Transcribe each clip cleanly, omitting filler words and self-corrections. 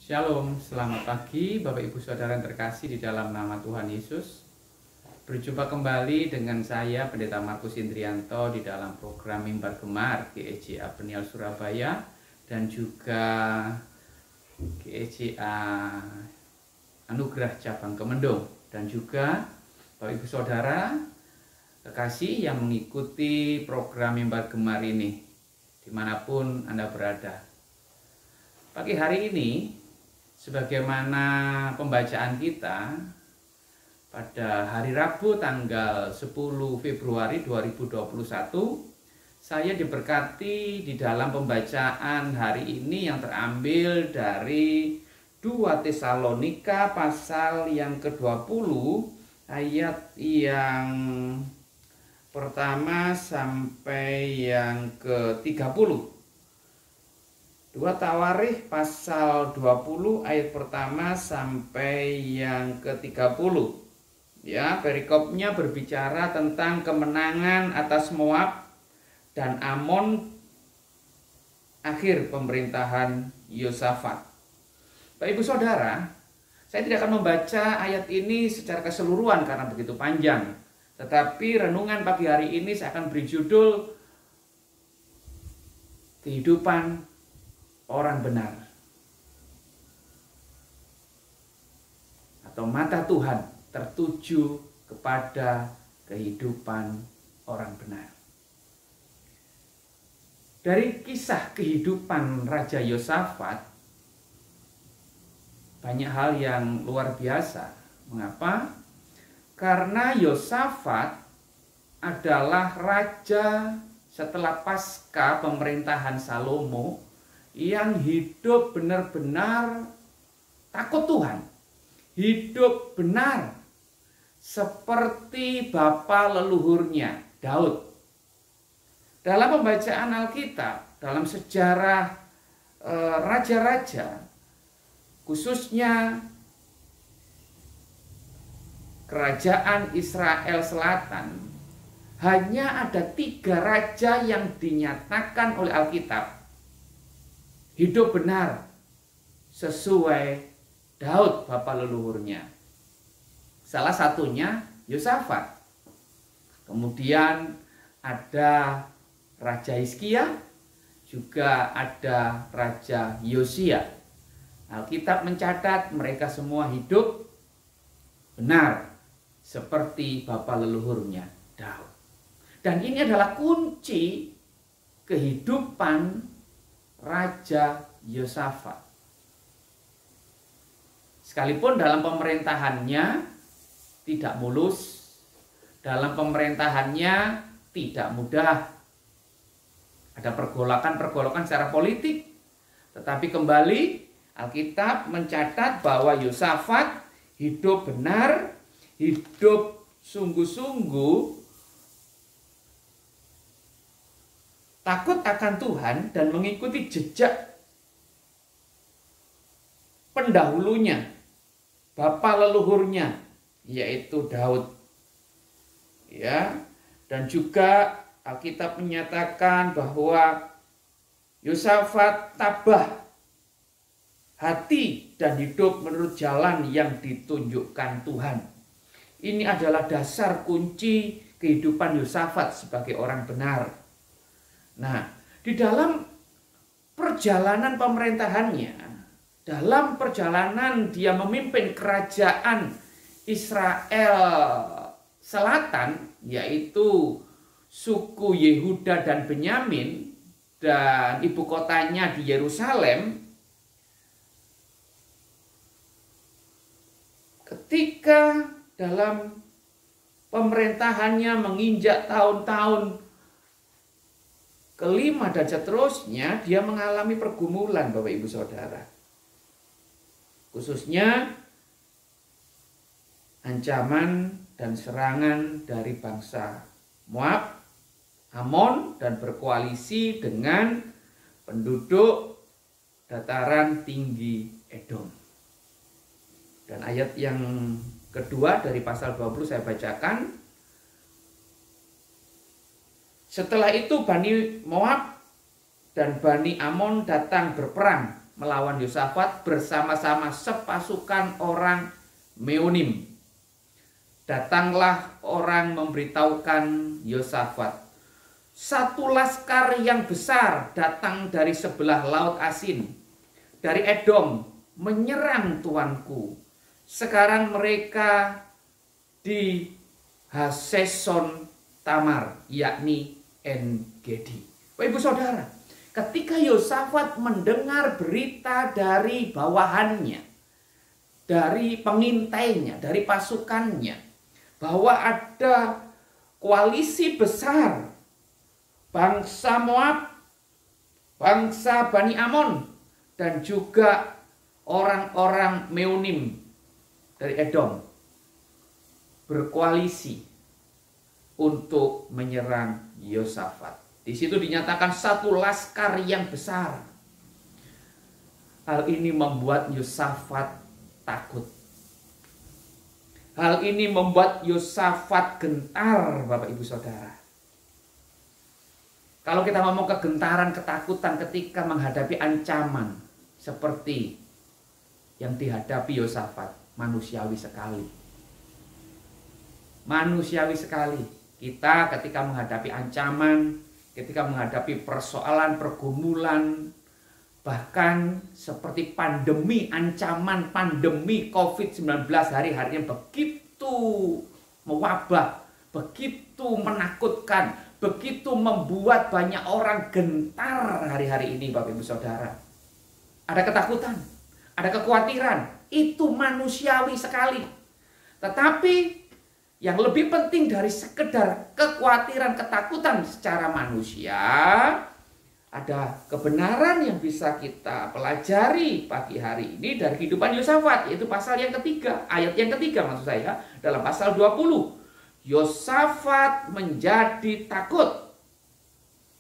Shalom, selamat pagi Bapak Ibu Saudara yang terkasih di dalam nama Tuhan Yesus. Berjumpa kembali dengan saya Pendeta Markus Indrianto di dalam program Mimbar Gemar GEJA Peniel Surabaya dan juga GEJA Anugerah Cabang Kemendung, dan juga Bapak Ibu Saudara kekasih yang mengikuti program Mimbar Gemar ini dimanapun Anda berada. Pagi hari ini, sebagaimana pembacaan kita pada hari Rabu tanggal 10 Februari 2021, saya diberkati di dalam pembacaan hari ini yang terambil dari 2 Tesalonika pasal yang ke-20 ayat yang pertama sampai yang ke-30. 2 Tawarikh pasal 20 ayat pertama sampai yang ke-30. Ya, perikopnya berbicara tentang kemenangan atas Moab dan Amon akhir pemerintahan Yosafat. Bapak Ibu Saudara, saya tidak akan membaca ayat ini secara keseluruhan karena begitu panjang. Tetapi renungan pagi hari ini saya akan beri judul Kehidupan Orang Benar, atau mata Tuhan tertuju kepada kehidupan orang benar. Dari kisah kehidupan Raja Yosafat, banyak hal yang luar biasa. Mengapa? Karena Yosafat adalah raja setelah pasca pemerintahan Salomo yang hidup benar-benar takut Tuhan, hidup benar seperti bapa leluhurnya Daud. Dalam pembacaan Alkitab, dalam sejarah raja-raja, khususnya kerajaan Israel Selatan, hanya ada 3 raja yang dinyatakan oleh Alkitab hidup benar sesuai Daud bapa leluhurnya. Salah satunya Yosafat. Kemudian ada Raja Hizkia, juga ada Raja Yosia. Alkitab mencatat mereka semua hidup benar seperti bapa leluhurnya Daud. Dan ini adalah kunci kehidupan Raja Yosafat. Sekalipun dalam pemerintahannya tidak mulus, dalam pemerintahannya tidak mudah, ada pergolakan-pergolakan secara politik, tetapi kembali Alkitab mencatat bahwa Yosafat hidup benar, hidup sungguh-sungguh takut akan Tuhan dan mengikuti jejak pendahulunya, bapa leluhurnya, yaitu Daud. Ya, dan juga Alkitab menyatakan bahwa Yosafat tabah hati dan hidup menurut jalan yang ditunjukkan Tuhan. Ini adalah dasar kunci kehidupan Yosafat sebagai orang benar. Nah, di dalam perjalanan pemerintahannya, dalam perjalanan dia memimpin kerajaan Israel Selatan, yaitu suku Yehuda dan Benyamin, dan ibu kotanya di Yerusalem. Ketika dalam pemerintahannya menginjak tahun-tahun kelima dan seterusnya, dia mengalami pergumulan, Bapak Ibu Saudara. Khususnya ancaman dan serangan dari bangsa Moab, Amon, dan berkoalisi dengan penduduk dataran tinggi Edom. Dan ayat yang kedua dari pasal 20 saya bacakan. Setelah itu Bani Moab dan Bani Amon datang berperang melawan Yosafat bersama-sama sepasukan orang Meonim. Datanglah orang memberitahukan Yosafat, satu laskar yang besar datang dari sebelah Laut Asin, dari Edom, menyerang tuanku. Sekarang mereka di Haseson Tamar, yakni En-Gedi. Bapak Ibu Saudara, ketika Yosafat mendengar berita dari bawahannya, dari pengintainya, dari pasukannya, bahwa ada koalisi besar bangsa Moab, bangsa Bani Amon, dan juga orang-orang Meonim dari Edom berkoalisi untuk menyerang Yosafat. Di situ dinyatakan satu laskar yang besar. Hal ini membuat Yosafat takut. Hal ini membuat Yosafat gentar, Bapak Ibu Saudara. Kalau kita ngomong kegentaran, ketakutan ketika menghadapi ancaman seperti yang dihadapi Yosafat, manusiawi sekali. Manusiawi sekali. Kita ketika menghadapi ancaman, ketika menghadapi persoalan, pergumulan, bahkan seperti pandemi, ancaman pandemi COVID-19 hari-harinya begitu mewabah, begitu menakutkan, begitu membuat banyak orang gentar hari-hari ini, Bapak Ibu Saudara. Ada ketakutan, ada kekhawatiran, itu manusiawi sekali. Tetapi yang lebih penting dari sekedar kekhawatiran, ketakutan secara manusia, ada kebenaran yang bisa kita pelajari pagi hari ini dari kehidupan Yosafat, yaitu pasal yang ketiga, ayat yang ketiga maksud saya, dalam pasal 20. Yosafat menjadi takut,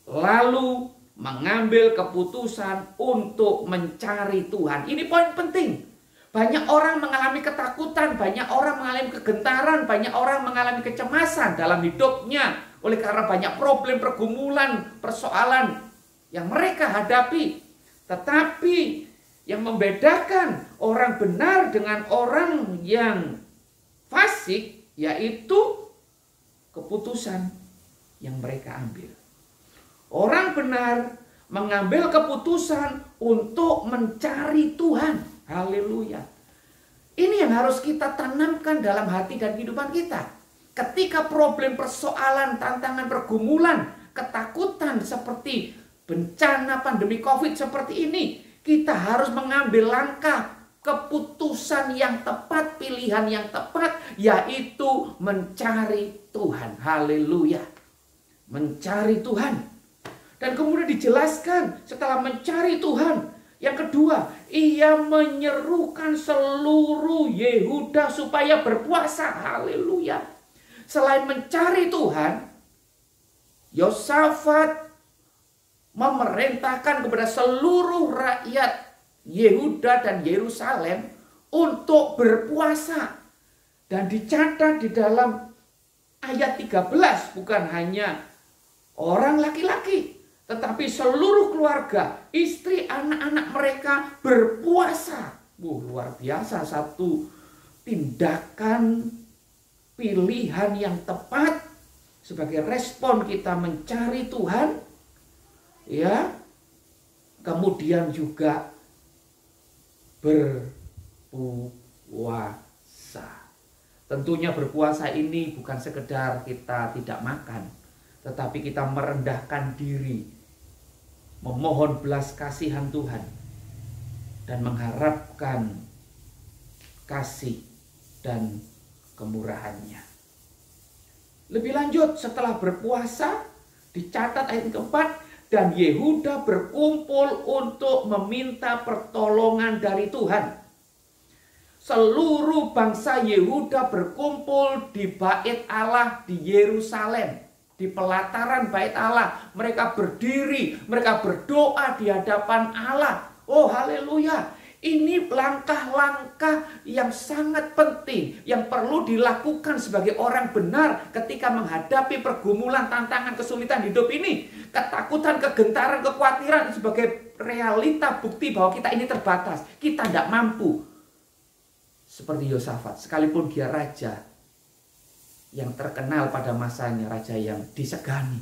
lalu mengambil keputusan untuk mencari Tuhan. Ini poin penting. Banyak orang mengalami ketakutan, banyak orang mengalami kegentaran, banyak orang mengalami kecemasan dalam hidupnya oleh karena banyak problem, pergumulan, persoalan yang mereka hadapi. Tetapi yang membedakan orang benar dengan orang yang fasik yaitu keputusan yang mereka ambil. Orang benar mengambil keputusan untuk mencari Tuhan. Haleluya. Ini yang harus kita tanamkan dalam hati dan kehidupan kita. Ketika problem, persoalan, tantangan, pergumulan, ketakutan seperti bencana pandemi COVID seperti ini, kita harus mengambil langkah keputusan yang tepat, pilihan yang tepat, yaitu mencari Tuhan. Haleluya. Mencari Tuhan. Dan kemudian dijelaskan setelah mencari Tuhan, yang kedua, ia menyerukan seluruh Yehuda supaya berpuasa. Haleluya. Selain mencari Tuhan, Yosafat memerintahkan kepada seluruh rakyat Yehuda dan Yerusalem untuk berpuasa. Dan dicatat di dalam ayat 13, bukan hanya orang laki-laki, tetapi seluruh keluarga, istri, anak-anak mereka berpuasa. Luar biasa, satu tindakan pilihan yang tepat sebagai respon kita mencari Tuhan. Ya, kemudian juga berpuasa. Tentunya berpuasa ini bukan sekedar kita tidak makan, tetapi kita merendahkan diri, memohon belas kasihan Tuhan, dan mengharapkan kasih dan kemurahannya. Lebih lanjut, setelah berpuasa, dicatat ayat keempat, dan Yehuda berkumpul untuk meminta pertolongan dari Tuhan. Seluruh bangsa Yehuda berkumpul di Bait Allah di Yerusalem, di pelataran Bait Allah. Mereka berdiri, mereka berdoa di hadapan Allah. Oh haleluya. Ini langkah-langkah yang sangat penting yang perlu dilakukan sebagai orang benar ketika menghadapi pergumulan, tantangan, kesulitan hidup ini. Ketakutan, kegentaran, kekhawatiran sebagai realita bukti bahwa kita ini terbatas. Kita tidak mampu. Seperti Yosafat, sekalipun dia raja yang terkenal pada masanya, raja yang disegani.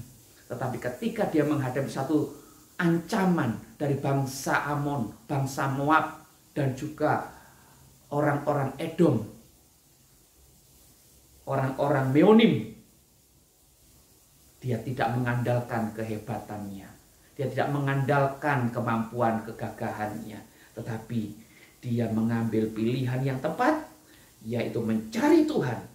Tetapi ketika dia menghadapi satu ancaman dari bangsa Amon, bangsa Moab, dan juga orang-orang Edom, orang-orang Meonim, dia tidak mengandalkan kehebatannya, dia tidak mengandalkan kemampuan kegagahannya, tetapi dia mengambil pilihan yang tepat, yaitu mencari Tuhan,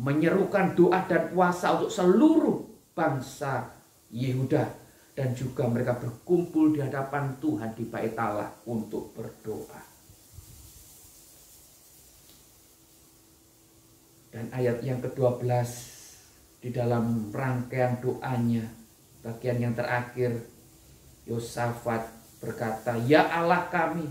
menyerukan doa dan puasa untuk seluruh bangsa Yehuda. Dan juga mereka berkumpul di hadapan Tuhan di Bait Allah untuk berdoa. Dan ayat yang ke-12 di dalam rangkaian doanya, bagian yang terakhir, Yosafat berkata, "Ya Allah kami,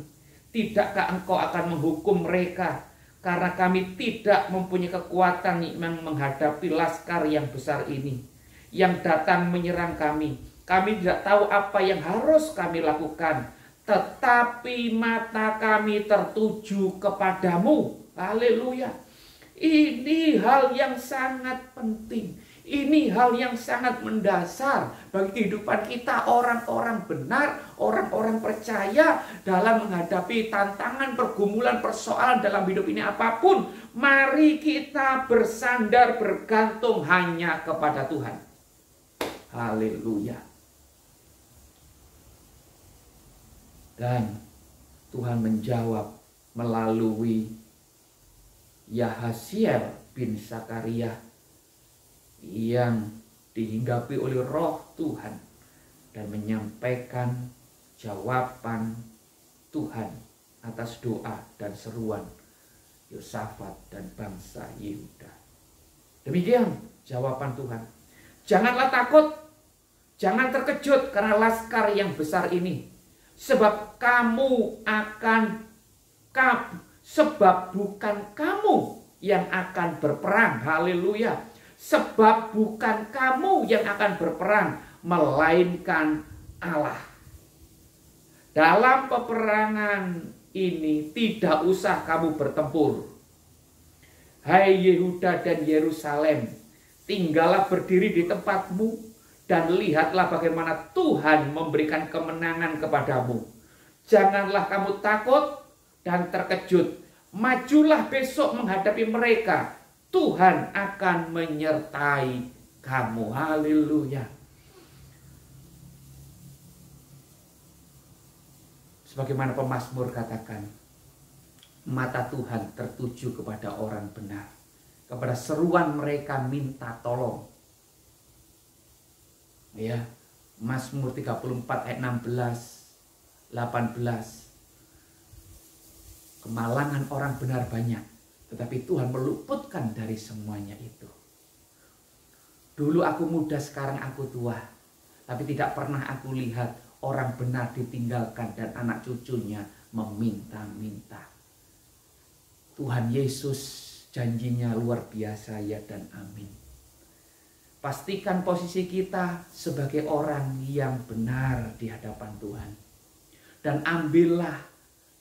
tidakkah Engkau akan menghukum mereka? Karena kami tidak mempunyai kekuatan yang menghadapi laskar yang besar ini, yang datang menyerang kami. Kami tidak tahu apa yang harus kami lakukan, tetapi mata kami tertuju kepadamu." Haleluya. Ini hal yang sangat penting. Ini hal yang sangat mendasar bagi kehidupan kita, orang-orang benar, orang-orang percaya dalam menghadapi tantangan, pergumulan, persoalan dalam hidup ini apapun. Mari kita bersandar, bergantung hanya kepada Tuhan. Haleluya. Dan Tuhan menjawab melalui Yahasiel bin Zakaria yang dihinggapi oleh Roh Tuhan dan menyampaikan jawaban Tuhan atas doa dan seruan Yosafat dan bangsa Yehuda. Demikian jawaban Tuhan. Janganlah takut, jangan terkejut karena laskar yang besar ini. Sebab bukan kamu yang akan berperang. Haleluya. Sebab bukan kamu yang akan berperang, melainkan Allah. Dalam peperangan ini tidak usah kamu bertempur. Hai Yehuda dan Yerusalem, tinggallah berdiri di tempatmu dan lihatlah bagaimana Tuhan memberikan kemenangan kepadamu. Janganlah kamu takut dan terkejut. Majulah besok menghadapi mereka. Tuhan akan menyertai kamu. Haleluya. Sebagaimana pemazmur katakan, mata Tuhan tertuju kepada orang benar. Kepada seruan mereka minta tolong. Ya, Mazmur 34 ayat 16, 18. Kemalangan orang benar banyak, tetapi Tuhan meluputkan dari semuanya itu. Dulu aku muda, sekarang aku tua, tapi tidak pernah aku lihat orang benar ditinggalkan dan anak cucunya meminta-minta. Tuhan Yesus janjinya luar biasa, ya dan amin. Pastikan posisi kita sebagai orang yang benar di hadapan Tuhan. Dan ambillah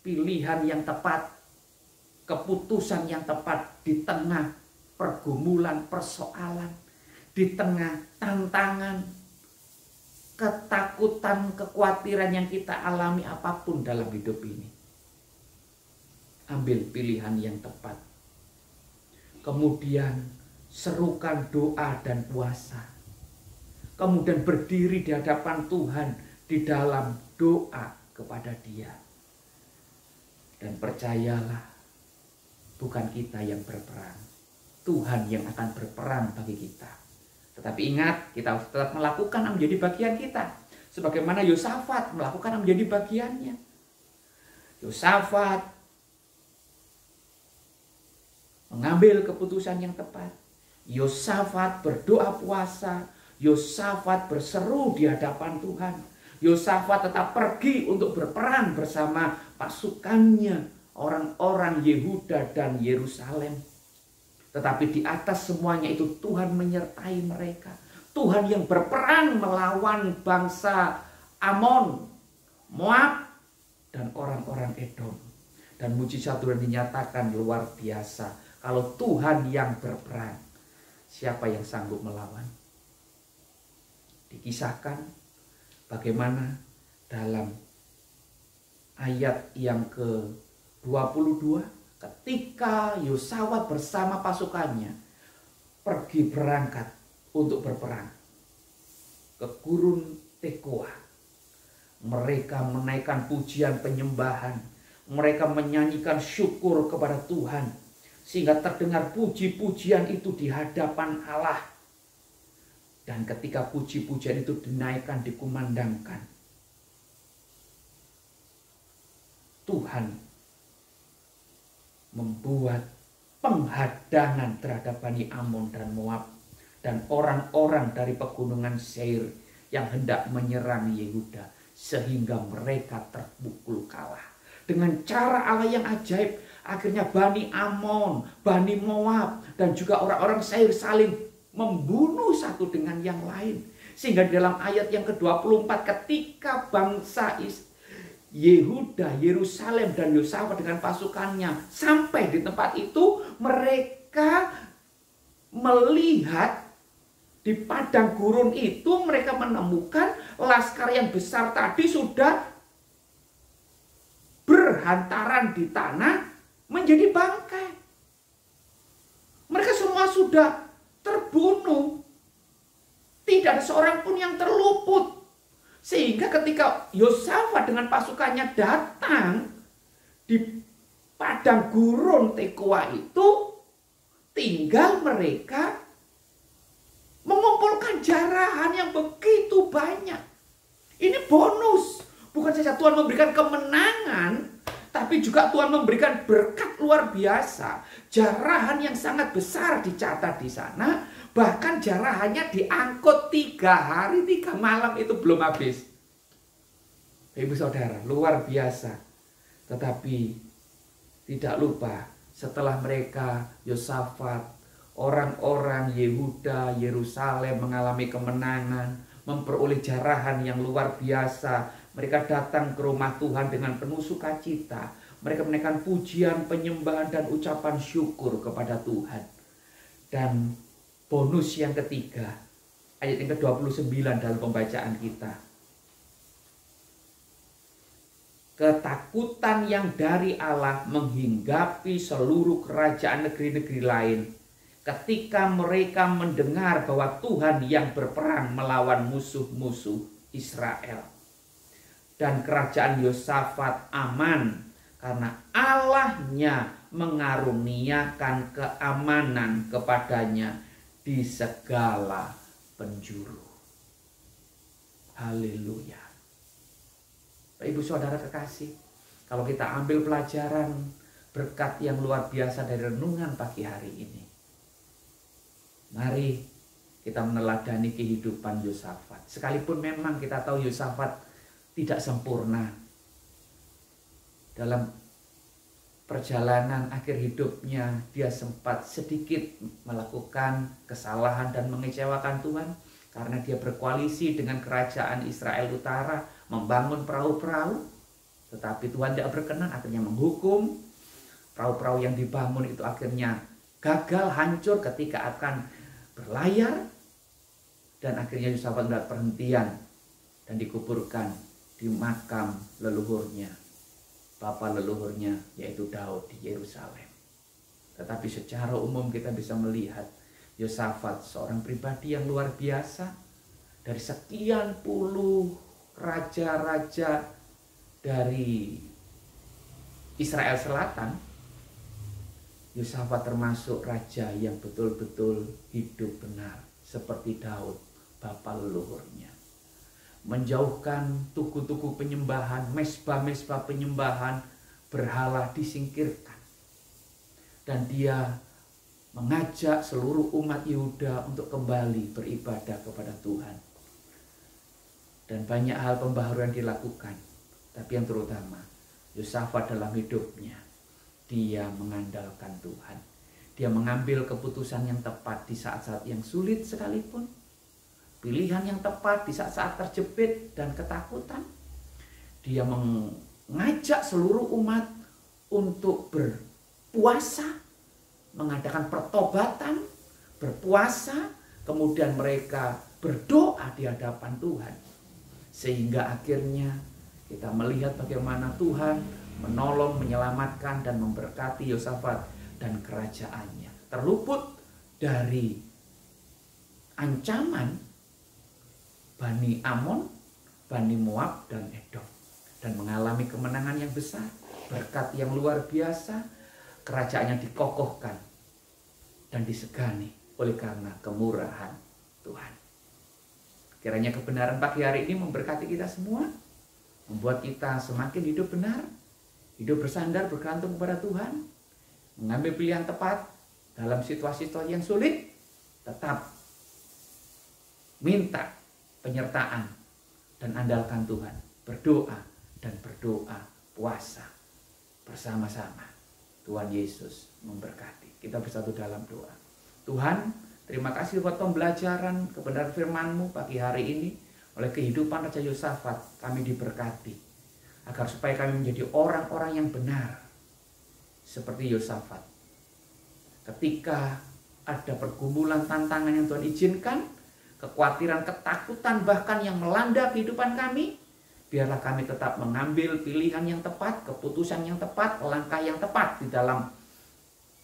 pilihan yang tepat, keputusan yang tepat di tengah pergumulan, persoalan, di tengah tantangan, ketakutan, kekhawatiran yang kita alami apapun dalam hidup ini. Ambil pilihan yang tepat. Kemudian serukan doa dan puasa. Kemudian berdiri di hadapan Tuhan di dalam doa kepada Dia. Dan percayalah, bukan kita yang berperang. Tuhan yang akan berperang bagi kita. Tetapi ingat, kita harus tetap melakukan yang menjadi bagian kita. Sebagaimana Yosafat melakukan yang menjadi bagiannya. Yosafat mengambil keputusan yang tepat. Yosafat berdoa puasa, Yosafat berseru di hadapan Tuhan, Yosafat tetap pergi untuk berperang bersama pasukannya, orang-orang Yehuda dan Yerusalem. Tetapi di atas semuanya itu Tuhan menyertai mereka. Tuhan yang berperang melawan bangsa Amon, Moab, dan orang-orang Edom. Dan mujizat Tuhan dinyatakan luar biasa. Kalau Tuhan yang berperang, siapa yang sanggup melawan? Dikisahkan bagaimana dalam ayat yang ke-22, ketika Yosafat bersama pasukannya pergi berangkat untuk berperang ke gurun Tekoa, mereka menaikkan pujian penyembahan, mereka menyanyikan syukur kepada Tuhan, sehingga terdengar puji-pujian itu di hadapan Allah. Dan ketika puji-pujian itu dinaikkan, dikumandangkan, Tuhan membuat penghadangan terhadap Bani Amon dan Moab dan orang-orang dari pegunungan Seir yang hendak menyerang Yehuda, sehingga mereka terpukul kalah. Dengan cara Allah yang ajaib, akhirnya Bani Amon, Bani Moab, dan juga orang-orang Seir saling membunuh satu dengan yang lain. Sehingga dalam ayat yang ke-24, ketika bangsa Yehuda, Yerusalem, dan Yosafat dengan pasukannya sampai di tempat itu, mereka melihat di padang gurun itu, mereka menemukan laskar yang besar tadi sudah berhantaran di tanah menjadi bangkai. Mereka semua sudah terbunuh. Tidak ada seorang pun yang terluput. Sehingga ketika Yosafat dengan pasukannya datang di padang gurun Tekoa itu, tinggal mereka mengumpulkan jarahan yang begitu banyak. Ini bonus. Bukan saja Tuhan memberikan kemenangan, tapi juga Tuhan memberikan berkat luar biasa. Jarahan yang sangat besar dicatat di sana. Bahkan jarahannya diangkut 3 hari 3 malam itu belum habis. Ibu saudara, luar biasa. Tetapi tidak lupa, setelah mereka, Yosafat, orang-orang Yehuda, Yerusalem mengalami kemenangan, memperoleh jarahan yang luar biasa. Mereka datang ke rumah Tuhan dengan penuh sukacita. Mereka menaikkan pujian, penyembahan, dan ucapan syukur kepada Tuhan. Dan bonus yang ketiga, ayat yang ke-29 dalam pembacaan kita. Ketakutan yang dari Allah menghinggapi seluruh kerajaan negeri-negeri lain ketika mereka mendengar bahwa Tuhan yang berperang melawan musuh-musuh Israel. Dan kerajaan Yosafat aman karena Allahnya mengaruniakan keamanan kepadanya di segala penjuru. Haleluya. Ibu saudara kekasih, kalau kita ambil pelajaran berkat yang luar biasa dari renungan pagi hari ini, mari kita meneladani kehidupan Yosafat. Sekalipun memang kita tahu Yosafat tidak sempurna dalam perjalanan akhir hidupnya, dia sempat sedikit melakukan kesalahan dan mengecewakan Tuhan karena dia berkoalisi dengan kerajaan Israel Utara membangun perahu-perahu, tetapi Tuhan tidak berkenan, akhirnya menghukum. Perahu-perahu yang dibangun itu akhirnya gagal, hancur ketika akan berlayar, dan akhirnya Yosafat mendapat perhentian dan dikuburkan di makam leluhurnya, bapa leluhurnya, yaitu Daud di Yerusalem. Tetapi secara umum kita bisa melihat Yosafat seorang pribadi yang luar biasa. Dari sekian puluh raja-raja dari Israel Selatan, Yosafat termasuk raja yang betul-betul hidup benar seperti Daud, bapa leluhurnya. Menjauhkan tugu-tugu penyembahan, mesbah-mesbah penyembahan, berhala disingkirkan. Dan dia mengajak seluruh umat Yehuda untuk kembali beribadah kepada Tuhan. dan banyak hal pembaharuan dilakukan. Tapi yang terutama, Yosafat dalam hidupnya, dia mengandalkan Tuhan. Dia mengambil keputusan yang tepat di saat-saat yang sulit sekalipun. Pilihan yang tepat di saat-saat terjepit dan ketakutan. Dia mengajak seluruh umat untuk berpuasa, mengadakan pertobatan, berpuasa, kemudian mereka berdoa di hadapan Tuhan. Sehingga akhirnya kita melihat bagaimana Tuhan menolong, menyelamatkan, dan memberkati Yosafat dan kerajaannya. Terluput dari ancaman Bani Amon, Bani Moab, dan Edom. Dan mengalami kemenangan yang besar, berkat yang luar biasa, kerajaannya dikokohkan dan disegani oleh karena kemurahan Tuhan. Kiranya kebenaran pagi hari ini memberkati kita semua, membuat kita semakin hidup benar, hidup bersandar bergantung kepada Tuhan, mengambil pilihan tepat dalam situasi-situasi yang sulit, tetap minta penyertaan dan andalkan Tuhan, berdoa dan berdoa, puasa bersama-sama. Tuhan Yesus memberkati. Kita bersatu dalam doa. Tuhan, terima kasih buat pembelajaran kebenaran firman-Mu pagi hari ini. Oleh kehidupan Raja Yosafat, kami diberkati. Agar supaya kami menjadi orang-orang yang benar. Seperti Yosafat. Ketika ada pergumulan, tantangan yang Tuhan izinkan, kekhawatiran, ketakutan bahkan yang melanda kehidupan kami, biarlah kami tetap mengambil pilihan yang tepat, keputusan yang tepat, langkah yang tepat di dalam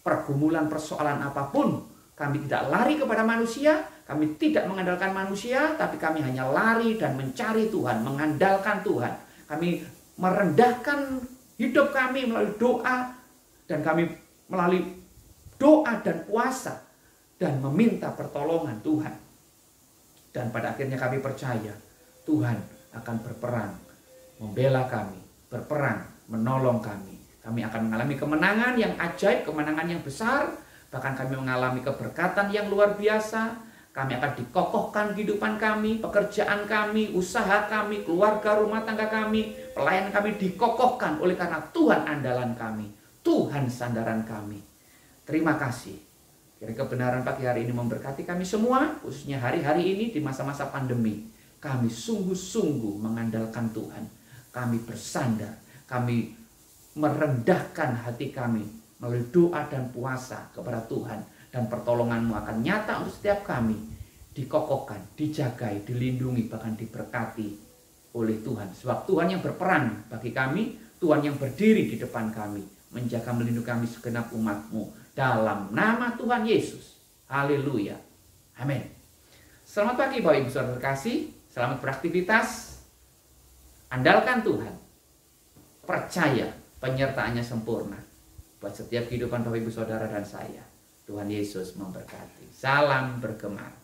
pergumulan persoalan apapun. Kami tidak lari kepada manusia, kami tidak mengandalkan manusia, tapi kami hanya lari dan mencari Tuhan, mengandalkan Tuhan. Kami merendahkan hidup kami melalui doa, dan kami melalui doa dan puasa, dan meminta pertolongan Tuhan. Dan pada akhirnya kami percaya Tuhan akan berperang, membela kami, berperang, menolong kami. Kami akan mengalami kemenangan yang ajaib, kemenangan yang besar, bahkan kami mengalami keberkatan yang luar biasa. Kami akan dikokohkan kehidupan kami, pekerjaan kami, usaha kami, keluarga, rumah tangga kami, pelayanan kami dikokohkan oleh karena Tuhan andalan kami, Tuhan sandaran kami. Terima kasih. Kiranya kebenaran pagi hari ini memberkati kami semua, khususnya hari-hari ini di masa-masa pandemi. Kami sungguh-sungguh mengandalkan Tuhan. Kami bersandar, kami merendahkan hati kami melalui doa dan puasa kepada Tuhan. Dan pertolongan-Mu akan nyata untuk setiap kami. Dikokohkan, dijagai, dilindungi, bahkan diberkati oleh Tuhan. Sebab Tuhan yang berperang bagi kami, Tuhan yang berdiri di depan kami, menjaga melindungi kami segenap umat-Mu. Dalam nama Tuhan Yesus. Haleluya. Amin. Selamat pagi Bapak Ibu Saudara terkasih. Selamat beraktivitas. Andalkan Tuhan. Percaya penyertaannya sempurna buat setiap kehidupan Bapak Ibu Saudara dan saya. Tuhan Yesus memberkati. Salam bergema.